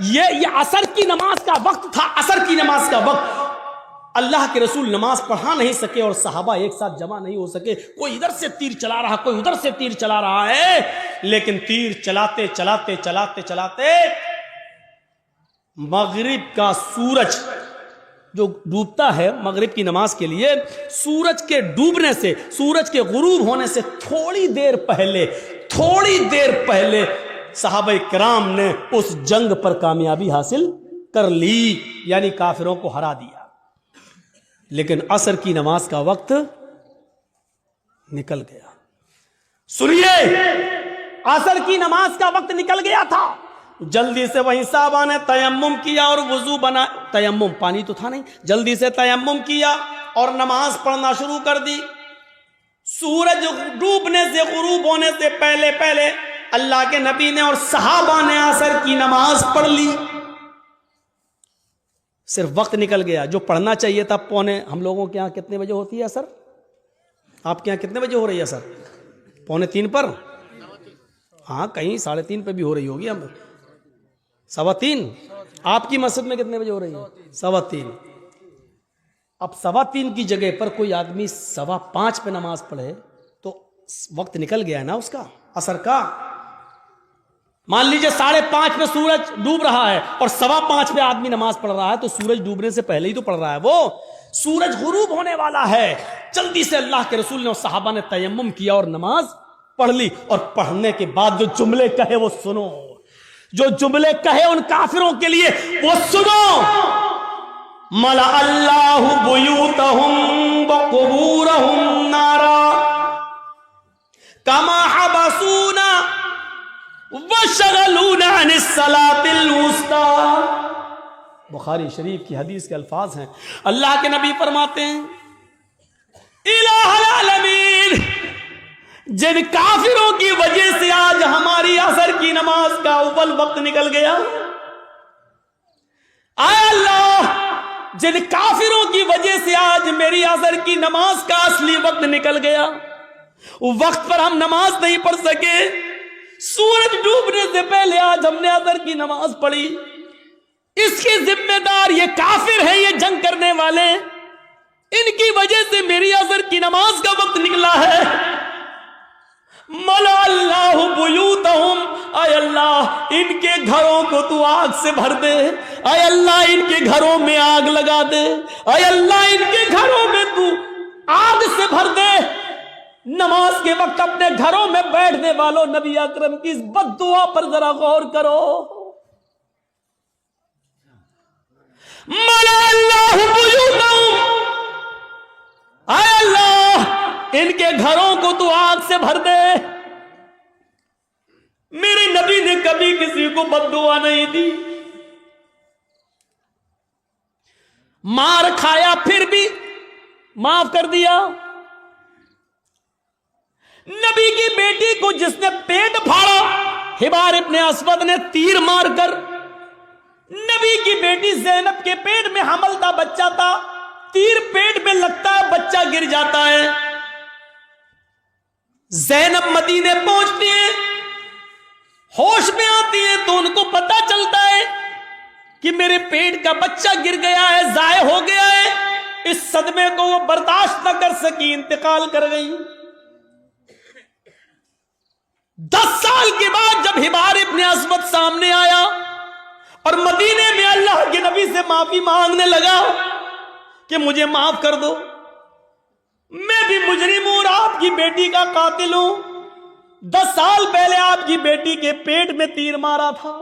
یہ عصر کی نماز کا وقت تھا, عصر کی نماز کا وقت. اللہ کے رسول نماز پڑھا نہیں سکے اور صحابہ ایک ساتھ جمع نہیں ہو سکے. کوئی ادھر سے تیر چلا رہا, کوئی ادھر سے تیر چلا رہا ہے, لیکن تیر چلاتے چلاتے چلاتے چلاتے مغرب کا سورج جو ڈوبتا ہے مغرب کی نماز کے لیے، سورج کے ڈوبنے سے، سورج کے غروب ہونے سے تھوڑی دیر پہلے صحابہ کرام نے اس جنگ پر کامیابی حاصل کر لی، یعنی کافروں کو ہرا دیا۔ لیکن عصر کی نماز کا وقت نکل گیا۔ سنیے، عصر کی نماز کا وقت نکل گیا تھا، جلدی سے وہیں صحابہ نے تیمم کیا اور وضو بنا، تیمم پانی تو تھا نہیں، جلدی سے تیمم کیا اور نماز پڑھنا شروع کر دی۔ سورج ڈوبنے سے، غروب ہونے سے پہلے اللہ کے نبی نے اور صحابہ نے عصر کی نماز پڑھ لی۔ صرف وقت نکل گیا، جو پڑھنا چاہیے تھا ہم لوگوں کے یہاں کتنے بجے ہوتی ہے عصر؟ آپ کے یہاں کتنے بجے ہو رہی ہے عصر؟ 2:45 پر؟ ہاں، کہیں 3:30 پہ بھی ہو رہی ہوگی، ہم 3:15۔ آپ کی مسجد میں کتنے بجے ہو رہی ہے؟ 3:15۔ اب 3:15 کی جگہ پر کوئی آدمی 5:15 پہ نماز پڑھے تو وقت نکل گیا نا اس کا، عصر کا۔ مان لیجئے 5:30 پہ سورج ڈوب رہا ہے اور 5:15 پہ آدمی نماز پڑھ رہا ہے، تو سورج ڈوبنے سے پہلے ہی تو پڑھ رہا ہے وہ، سورج غروب ہونے والا ہے۔ جلدی سے اللہ کے رسول نے اور صحابہ نے تیمم کیا اور نماز پڑھ لی، اور پڑھنے کے بعد جو جملے کہے وہ سنو، جو جملے کہے ان کافروں کے لیے وہ سنو۔ ملا اللہ بیوتہم وقبورہم نارا کما حبسونا وشغلونا عن الصلاة الوسطی۔ بخاری شریف کی حدیث کے الفاظ ہیں، اللہ کے نبی فرماتے ہیں، الہ العالمین، جن کافروں کی وجہ سے آج ہماری عصر کی نماز کا اول وقت نکل گیا، اے اللہ، جن کافروں کی وجہ سے آج میری عصر کی نماز کا اصلی وقت نکل گیا، وقت پر ہم نماز نہیں پڑھ سکے، سورج ڈوبنے سے پہلے آج ہم نے عصر کی نماز پڑھی، اس کے ذمہ دار یہ کافر ہیں، یہ جنگ کرنے والے، ان کی وجہ سے میری عصر کی نماز کا وقت نکلا ہے۔ ملا اللہ بیوتہم، اے اللہ ان کے گھروں کو تو آگ سے بھر دے، اے اللہ ان کے گھروں میں آگ لگا دے، اے اللہ ان کے گھروں میں تو آگ سے بھر دے۔ نماز کے وقت اپنے گھروں میں بیٹھنے والوں، نبی اکرم کی اس بد دعا پر ذرا غور کرو۔ ملا اللہ بیوتہم، اے اللہ ان کے گھروں کو تو آگ سے بھر دے۔ میرے نبی نے کبھی کسی کو بد دعا نہیں دی، مار کھایا پھر بھی معاف کر دیا۔ نبی کی بیٹی کو جس نے پیٹ پھاڑا، حبار ابن اسود نے تیر مار کر، نبی کی بیٹی زینب کے پیٹ میں حمل تھا، بچہ تھا، تیر پیٹ میں لگتا ہے، بچہ گر جاتا ہے۔ زینب مدینے پہنچتی ہیں، ہوش میں آتی ہے تو ان کو پتا چلتا ہے کہ میرے پیٹ کا بچہ گر گیا ہے، ضائع ہو گیا ہے۔ اس صدمے کو وہ برداشت نہ کر سکی، انتقال کر گئی۔ 10 سال کے بعد جب حبار ابن اسود سامنے آیا اور مدینے میں اللہ کے نبی سے معافی مانگنے لگا کہ مجھے معاف کر دو، میں بھی مجرم ہوں اور آپ کی بیٹی کا قاتل ہوں، 10 سال پہلے آپ کی بیٹی کے پیٹ میں تیر مارا تھا،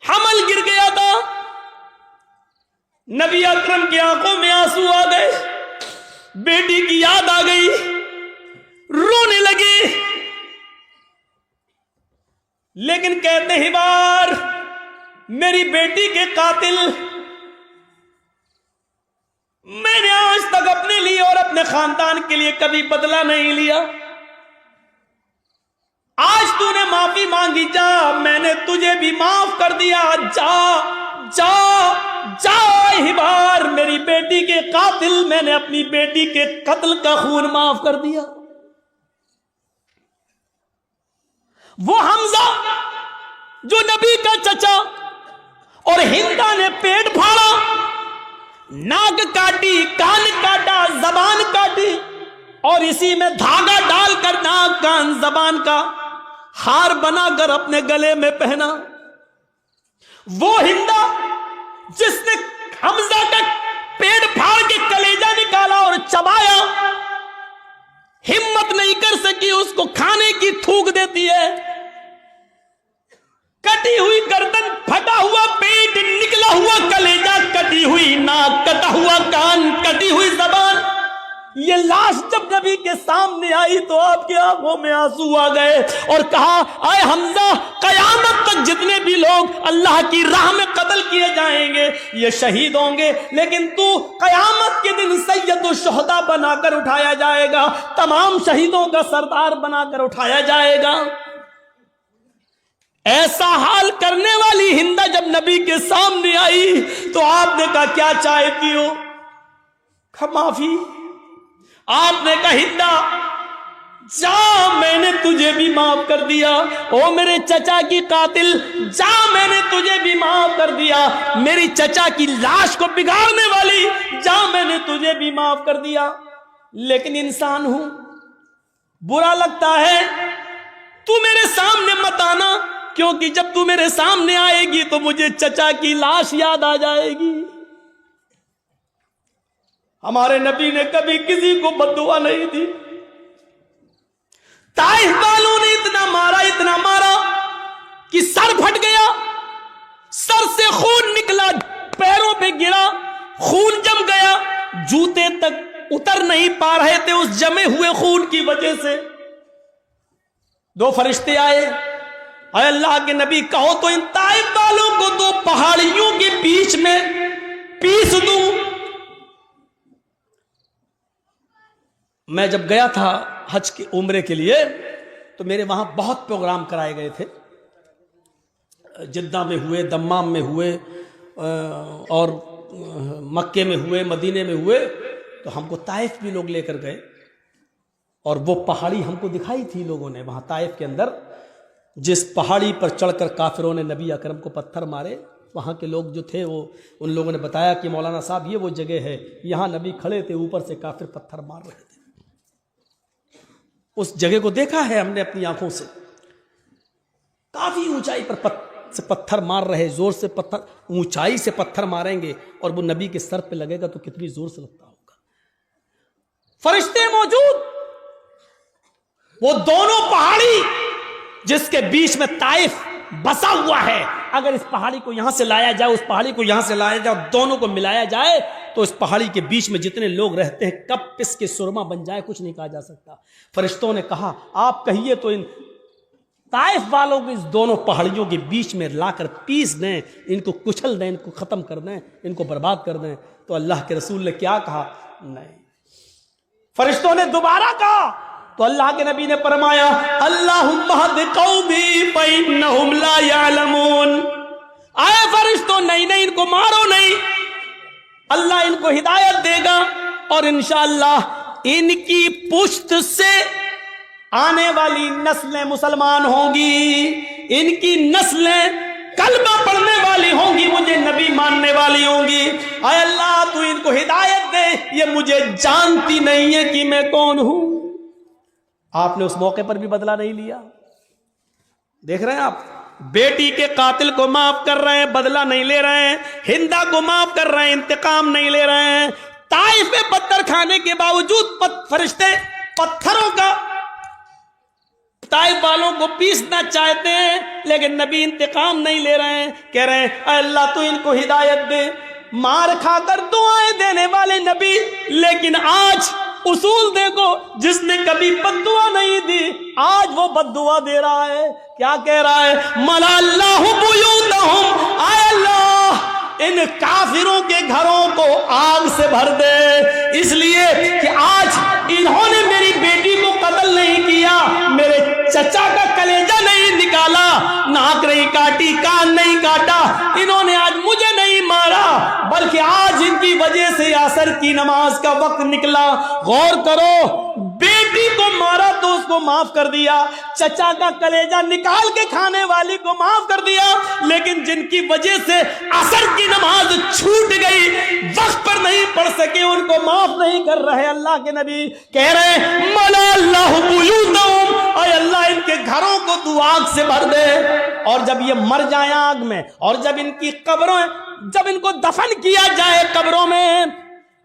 حمل گر گیا تھا۔ نبی اکرم کی آنکھوں میں آنسو آ گئے، بیٹی کی یاد آ گئی، رونے لگے، لیکن کہتے ہی بار میری بیٹی کے قاتل میں نے آج تک اپنے لیے اور اپنے خاندان کے لیے کبھی بدلہ نہیں لیا، آج تو نے معافی مانگی، جا میں نے تجھے بھی معاف کر دیا، جا جا جا حبار، میری بیٹی کے قاتل، میں نے اپنی بیٹی کے قتل کا خون معاف کر دیا۔ وہ حمزہ جو نبی کا چچا اور ہندا نے پیٹ پھاڑا، ناک کاٹی، کان کاٹا، زبان کاٹی، اور اسی میں دھاگا ڈال کر ناک، کان، زبان کا ہار بنا کر اپنے گلے میں پہنا۔ وہ ہندا جس نے حمزہ کا پیٹ پھاڑ کے کلیجہ نکالا اور چبایا، ہمت نہیں کر سکی اس کو کھانے کی، تھوک دیتی ہے، کٹی ہوئی گردن، پھٹا ہوا پیٹ، نکلا ہوا کلیجہ، کٹی ہوئی ناک، کٹا ہوا کان، کٹی ہوئی زبان. یہ لاش جب نبی کے سامنے آئی تو آپ کی آنکھوں میں آنسو آ گئے اور کہا اے حمزہ، قیامت تک جتنے بھی لوگ اللہ کی راہ میں قتل کیے جائیں گے یہ شہید ہوں گے، لیکن تو قیامت کے دن سید الشہداء بنا کر اٹھایا جائے گا، تمام شہیدوں کا سردار بنا کر اٹھایا جائے گا. ایسا حال کرنے والی ہندا جب نبی کے سامنے آئی تو آپ نے کہا کیا چاہتی ہو؟ معافی. آپ نے کہا ہندا جا، میں نے تجھے بھی معاف کر دیا. او میرے چچا کی قاتل، جا، میں نے تجھے بھی معاف کر دیا. میری چچا کی لاش کو بگاڑنے والی، جا، میں نے تجھے بھی معاف کر دیا. لیکن انسان ہوں، برا لگتا ہے، تو میرے سامنے مت آنا، کیونکہ جب تو میرے سامنے آئے گی تو مجھے چچا کی لاش یاد آ جائے گی. ہمارے نبی نے کبھی کسی کو بد دعا نہیں دی. طائف والوں نے اتنا مارا کہ سر پھٹ گیا، سر سے خون نکلا، پیروں پہ گرا، خون جم گیا، جوتے تک اتر نہیں پا رہے تھے اس جمے ہوئے خون کی وجہ سے. 2 فرشتے آئے، اے اللہ کے نبی کہو تو ان طائف والوں کو 2 پہاڑیوں کے بیچ میں پیس دوں. میں جب گیا تھا حج کے عمرے کے لیے تو میرے وہاں بہت پروگرام کرائے گئے تھے، جدہ میں ہوئے، دمام میں ہوئے، اور مکے میں ہوئے، مدینے میں ہوئے. تو ہم کو طائف بھی لوگ لے کر گئے اور وہ پہاڑی ہم کو دکھائی تھی لوگوں نے وہاں طائف کے اندر، جس پہاڑی پر چڑھ کر کافروں نے نبی اکرم کو پتھر مارے. وہاں کے لوگ جو تھے وہ ان لوگوں نے بتایا کہ مولانا صاحب یہ وہ جگہ ہے، یہاں نبی کھڑے تھے، اوپر سے کافر پتھر مار رہے تھے. اس جگہ کو دیکھا ہے ہم نے اپنی آنکھوں سے، کافی اونچائی پر پتھر مار رہے، زور سے پتھر، اونچائی سے پتھر ماریں گے اور وہ نبی کے سر پہ لگے گا تو کتنی زور سے لگتا ہوگا. فرشتے موجود، وہ دونوں پہاڑی جس کے بیچ میں طائف بسا ہوا ہے، اگر اس پہاڑی کو یہاں سے لایا جائے، اس پہاڑی کو یہاں سے لایا جائے، دونوں کو ملایا جائے تو اس پہاڑی کے بیچ میں جتنے لوگ رہتے ہیں کب پس کے سرما بن جائے کچھ نہیں کہا جا سکتا. فرشتوں نے کہا آپ کہیے تو ان طائف والوں کو اس دونوں پہاڑیوں کے بیچ میں لا کر پیس دیں، ان کو کچل دیں، ان کو ختم کر دیں، ان کو برباد کر دیں. تو اللہ کے رسول نے کیا کہا؟ نہیں. فرشتوں نے دوبارہ کہا تو اللہ کے نبی نے فرمایا اللہم اہد قومی فإنہم لا یعلمون. آئے فرشتوں، نہیں ان کو مارو نہیں، اللہ ان کو ہدایت دے گا اور انشاءاللہ ان کی پشت سے آنے والی نسلیں مسلمان ہوں گی، ان کی نسلیں کلمہ پڑھنے والی ہوں گی، مجھے نبی ماننے والی ہوں گی. اے اللہ تو ان کو ہدایت دے، یہ مجھے جانتی نہیں ہے کہ میں کون ہوں. آپ نے اس موقع پر بھی بدلہ نہیں لیا. دیکھ رہے ہیں آپ، بیٹی کے قاتل کو معاف کر رہے ہیں، بدلہ نہیں لے رہے ہیں، ہندا کو معاف کر رہے ہیں، انتقام نہیں لے رہے ہیں. طائف میں پتھر کھانے کے باوجود فرشتے پتھروں کا طائف والوں کو پیسنا چاہتے ہیں، لیکن نبی انتقام نہیں لے رہے ہیں. کہہ رہے ہیں اے اللہ تو ان کو ہدایت دے. مار کھا کر دعائیں دینے والے نبی، لیکن آج اصول دیکھو، جس نے کبھی بد دعا نہیں دی آج وہ بد دعا دے رہا ہے. کیا کہہ رہا ہے؟ ملا اللہ بیوتہم، اے اللہ ان کافروں کے گھروں کو آگ سے بھر دے، اس لیے کہ آج انہوں نے میری بیٹی کو قتل نہیں کیا، میرے چچا کا کلیجہ نہیں نکالا، ناک نہیں کاٹی، کان نہیں کاٹا، انہوں نے آج مجھے نہیں مارا، بلکہ آج ان کی وجہ سے عصر کی نماز کا وقت نکلا. غور کرو، بیٹی کو مارا تو اس کو معاف کر دیا، چچا کا کلیجہ نکال کے کھانے والی کو معاف کر دیا، لیکن جن کی وجہ سے عصر کی نماز چھوٹ گئی، وقت پر نہیں پڑھ سکے، ان کو معاف نہیں کر رہے. اللہ کے نبی کہہ رہے ملا اللہ بیوتہم، اے اللہ ان کے گھروں کو تو آگ سے بھر دے، اور جب یہ مر جائیں آگ میں، اور جب ان کی قبریں جب ان کو دفن کیا جائے قبروں میں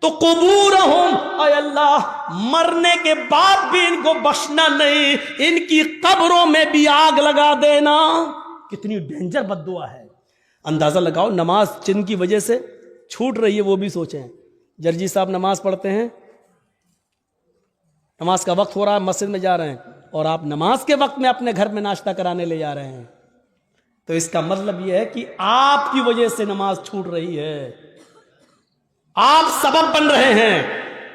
تو قبورہم، اے اللہ مرنے کے بعد بھی ان کو بخشنا نہیں، ان کی قبروں میں بھی آگ لگا دینا۔ کتنی ڈینجر بد دعا ہے۔ اندازہ لگاؤ، نماز جن کی وجہ سے چھوٹ رہی ہے وہ بھی سوچیں۔ جرجی صاحب نماز پڑھتے ہیں، نماز کا وقت ہو رہا ہے، مسجد میں جا رہے ہیں، اور آپ نماز کے وقت میں اپنے گھر میں ناشتہ کرانے لے جا رہے ہیں، تو اس کا مطلب یہ ہے کہ آپ کی وجہ سے نماز چھوٹ رہی ہے، آپ سبب بن رہے ہیں۔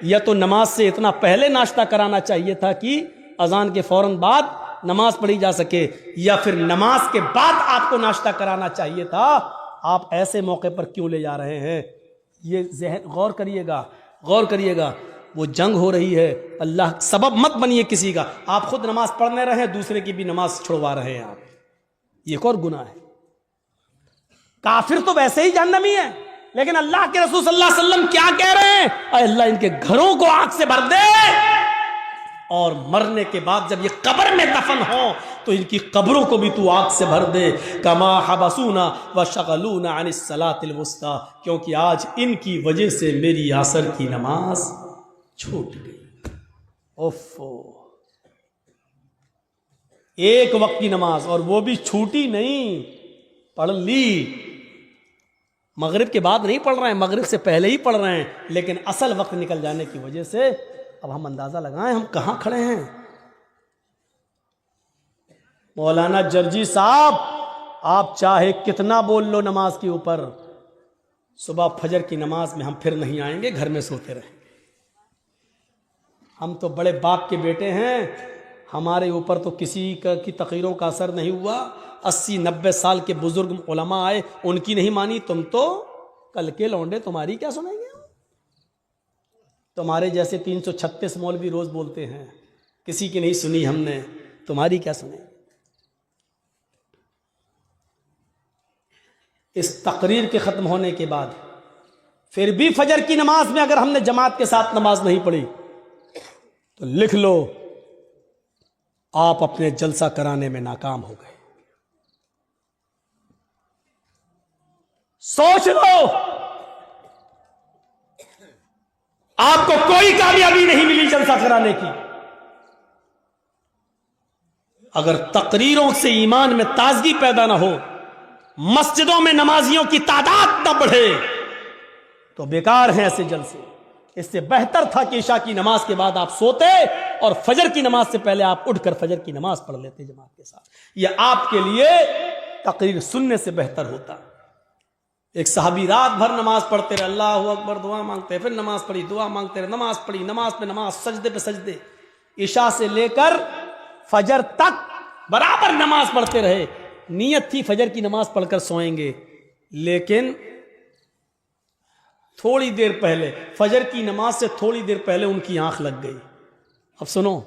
یا تو نماز سے اتنا پہلے ناشتہ کرانا چاہیے تھا کہ اذان کے فوراً بعد نماز پڑھی جا سکے، یا پھر نماز کے بعد آپ کو ناشتہ کرانا چاہیے تھا۔ آپ ایسے موقع پر کیوں لے جا رہے ہیں؟ یہ ذہن غور کریے گا، غور کریے گا۔ وہ جنگ ہو رہی ہے، اللہ سبب مت بنیے کسی کا۔ آپ خود نماز پڑھنے رہے، دوسرے کی بھی نماز چھڑوا رہے ہیں آپ، یہ ایک اور گناہ ہے۔ کافر تو ویسے ہی جہنمی ہے، لیکن اللہ کے رسول صلی اللہ علیہ وسلم کیا کہہ رہے ہیں؟ اے اللہ ان کے گھروں کو آگ سے بھر دے، اور مرنے کے بعد جب یہ قبر میں دفن ہوں تو ان کی قبروں کو بھی تو آگ سے بھر دے۔ کما حبسونا وشغلونا عن الصلاۃ الوسطی، کیونکہ آج ان کی وجہ سے میری عصر کی نماز چھوٹ گئی۔ اوفو، ایک وقت کی نماز، اور وہ بھی چھوٹی نہیں، پڑھ لی۔ مغرب کے بعد نہیں پڑھ رہے ہیں، مغرب سے پہلے ہی پڑھ رہے ہیں، لیکن اصل وقت نکل جانے کی وجہ سے اب ہم اندازہ لگائیں ہم کہاں کھڑے ہیں۔ مولانا جرجی صاحب، آپ چاہے کتنا بول لو نماز کے اوپر، صبح فجر کی نماز میں ہم پھر نہیں آئیں گے، گھر میں سوتے رہیں گے۔ ہم تو بڑے باپ کے بیٹے ہیں، ہمارے اوپر تو کسی کی تقریروں کا اثر نہیں ہوا۔ 80-90 سال کے بزرگ علماء آئے، ان کی نہیں مانی، تم تو کل کے لونڈے تمہاری کیا سنیں گے؟ تمہارے جیسے 336 مولوی روز بولتے ہیں، کسی کی نہیں سنی ہم نے، تمہاری کیا سنیں؟ اس تقریر کے ختم ہونے کے بعد پھر بھی فجر کی نماز میں اگر ہم نے جماعت کے ساتھ نماز نہیں پڑھی تو لکھ لو آپ اپنے جلسہ کرانے میں ناکام ہو گئے۔ سوچ لو، آپ کو کوئی کامیابی نہیں ملی جلسہ کرانے کی۔ اگر تقریروں سے ایمان میں تازگی پیدا نہ ہو، مسجدوں میں نمازیوں کی تعداد نہ بڑھے، تو بیکار ہیں ایسے جلسے۔ اس سے بہتر تھا کہ عشاء کی نماز کے بعد آپ سوتے اور فجر کی نماز سے پہلے آپ اٹھ کر فجر کی نماز پڑھ لیتے جماعت کے ساتھ، یہ آپ کے لیے تقریر سننے سے بہتر ہوتا۔ ایک صحابی رات بھر نماز پڑھتے رہے، اللہ اکبر، دعا مانگتے، پھر نماز پڑھی، دعا مانگتے رہے، نماز پڑھی، نماز پہ نماز، سجدے پہ سجدے، عشاء سے لے کر فجر تک برابر نماز پڑھتے رہے۔ نیت تھی فجر کی نماز پڑھ کر سوئیں گے، لیکن تھوڑی دیر پہلے، فجر کی نماز سے تھوڑی دیر پہلے ان کی آنکھ لگ گئی۔ اب سنو،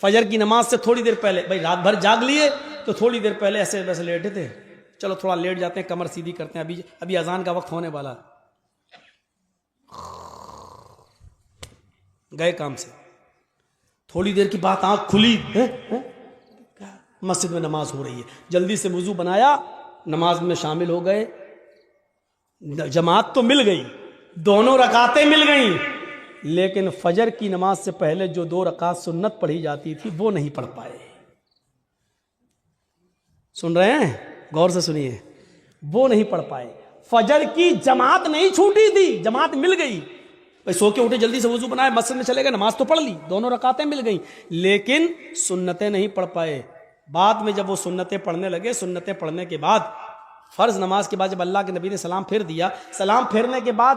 فجر کی نماز سے تھوڑی دیر پہلے، بھائی رات بھر جاگ لیے تو تھوڑی دیر پہلے ایسے ویسے لیٹے تھے، چلو تھوڑا لیٹ جاتے ہیں، کمر سیدھی کرتے ہیں، ابھی اذان کا وقت ہونے والا، گئے کام سے، تھوڑی دیر کی بات آنکھ کھلی، مسجد میں نماز ہو رہی ہے، جلدی سے وضو بنایا، نماز میں شامل ہو گئے، جماعت تو مل گئی، دونوں رکعتیں مل گئیں، لیکن فجر کی نماز سے پہلے جو 2 رکعت سنت پڑھی جاتی تھی وہ نہیں پڑھ پائے۔ سن رہے ہیں؟ غور سے سنیے، وہ نہیں پڑھ پائے۔ فجر کی جماعت نہیں چھوٹی تھی، جماعت مل گئی، سو کے اٹھے، جلدی سے وضو بنائے، مسجد میں چلے گئے، نماز تو پڑھ لی، دونوں رکعتیں مل گئیں، لیکن سنتیں نہیں پڑھ پائے۔ بعد میں جب وہ سنتیں پڑھنے لگے، سنتیں پڑھنے کے بعد فرض نماز کے بعد جب اللہ کے نبی نے سلام پھیر دیا، سلام پھیرنے کے بعد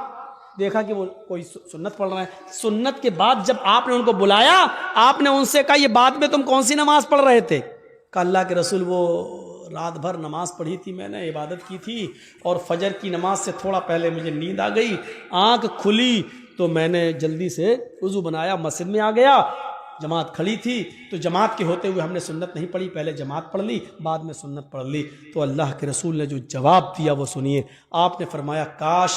دیکھا کہ وہ کوئی سنت پڑھ رہے ہیں۔ سنت کے بعد جب آپ نے ان کو بلایا، آپ نے ان سے کہا یہ بعد میں تم کون سی نماز پڑھ رہے تھے؟ کہا اللہ کے رسول وہ رات بھر نماز پڑھی تھی، میں نے عبادت کی تھی، اور فجر کی نماز سے تھوڑا پہلے مجھے نیند آ گئی، آنکھ کھلی تو میں نے جلدی سے وضو بنایا، مسجد میں آ گیا، جماعت کھڑی تھی تو جماعت کے ہوتے ہوئے ہم نے سنت نہیں پڑھی، پہلے جماعت پڑھ لی، بعد میں سنت پڑھ لی۔ تو اللہ کے رسول نے جو جواب دیا وہ سنیے، آپ نے فرمایا کاش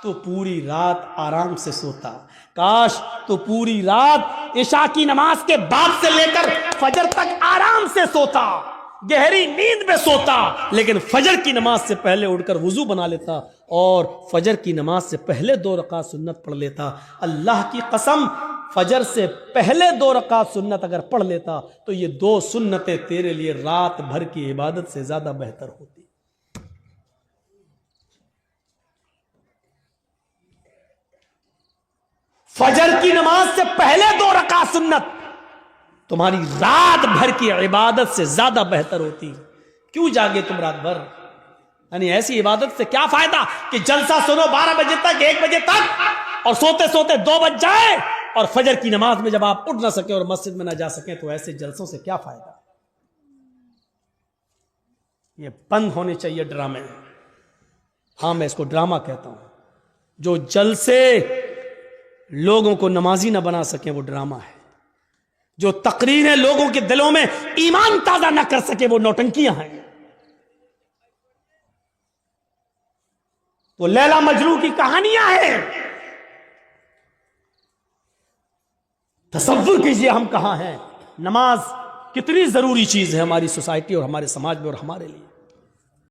تو پوری رات آرام سے سوتا، کاش تو پوری رات عشاء کی نماز کے بعد سے لے کر فجر تک آرام سے سوتا، گہری نیند میں سوتا، لیکن فجر کی نماز سے پہلے اٹھ کر وضو بنا لیتا اور فجر کی نماز سے پہلے 2 رکعت سنت پڑھ لیتا۔ اللہ کی قسم، فجر سے پہلے 2 رکعت سنت اگر پڑھ لیتا تو یہ 2 سنتیں تیرے لیے رات بھر کی عبادت سے زیادہ بہتر ہوتی۔ فجر کی نماز سے پہلے 2 رکعت سنت تمہاری رات بھر کی عبادت سے زیادہ بہتر ہوتی۔ کیوں جاگے تم رات بھر؟ یعنی ایسی عبادت سے کیا فائدہ کہ جلسہ سنو 12 بجے تک، 1 بجے تک، اور سوتے سوتے 2 بج جائے، اور فجر کی نماز میں جب آپ اٹھ نہ سکیں اور مسجد میں نہ جا سکیں تو ایسے جلسوں سے کیا فائدہ؟ یہ بند ہونے چاہیے ڈرامے۔ ہاں میں اس کو ڈرامہ کہتا ہوں۔ جو جلسے لوگوں کو نمازی نہ بنا سکیں وہ ڈرامہ ہے، جو تقریریں لوگوں کے دلوں میں ایمان تازہ نہ کر سکے وہ نوٹنکیاں ہیں۔ وہ لیلا مجنوں کی کہانیاں ہیں۔ تصور کیجئے ہم کہاں ہیں۔ نماز کتنی ضروری چیز ہے ہماری سوسائٹی اور ہمارے سماج میں اور ہمارے لیے۔